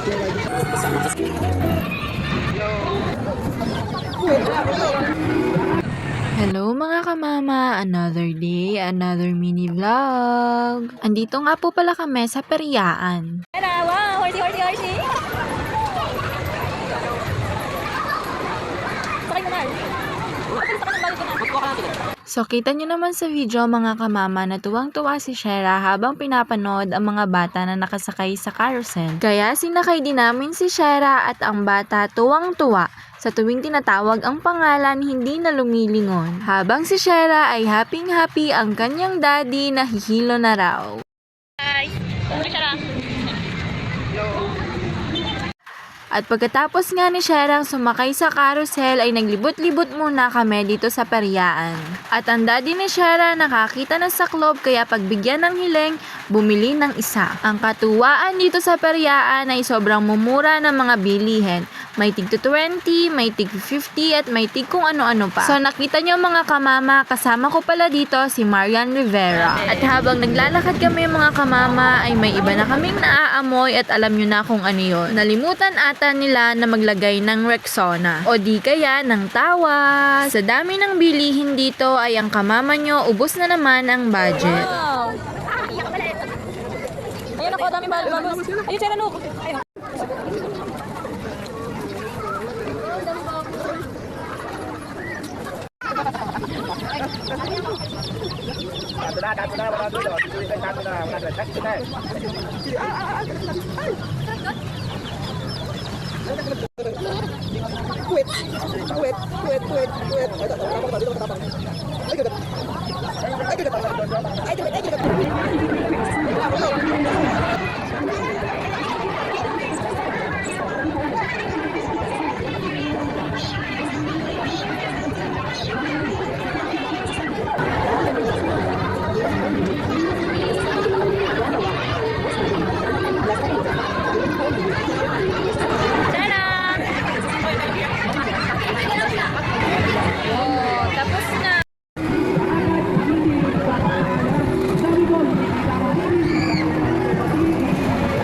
Hello mga kamama! Another day, another mini vlog. Andito nga po pala kami sa Periaan. Wow! Horsey, horsey, horsey! Sakay mo na. So kita nyo naman sa video mga kamama na tuwang-tuwa si Shera habang pinapanood ang mga bata na nakasakay sa carousel. Kaya sinakay din namin si Shera at ang bata tuwang-tuwa sa tuwing tinatawag ang pangalan hindi na lumilingon. Habang si Shera ay happy-happy ang kanyang daddy na hihilo na raw. Hi! Shera! At pagkatapos nga ni Sherang sumakay sa carousel ay naglibot-libot muna kami dito sa Periaan. At ang daddy ni Shera nakakita ng saklob kaya pagbigyan ng hiling, bumili ng isa. Ang katuwaan dito sa Periaan ay sobrang mumura ng mga bilihin. May tig 20, may tig 50 at may tig kung ano-ano pa. So nakita nyo mga kamama, kasama ko pala dito si Marian Rivera. At habang naglalakad kami mga kamama ay may iba na kaming naaamoy at alam nyo na kung ano yun. Nalimutan ata nila na maglagay ng Rexona o di kaya ng tawa. Sa dami ng bilihin dito ay ang kamama nyo ubos na naman ang budget. Wow! Ayun ako, dami balos. Ayun, Shera, no! Ayun.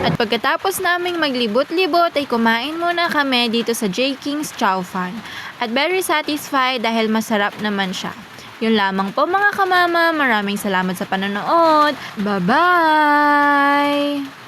At pagkatapos naming maglibot-libot ay kumain muna kami dito sa J. King's Chow Fan. At very satisfied dahil masarap naman siya. Yun lamang po mga kamama, maraming salamat sa panonood. Bye-bye!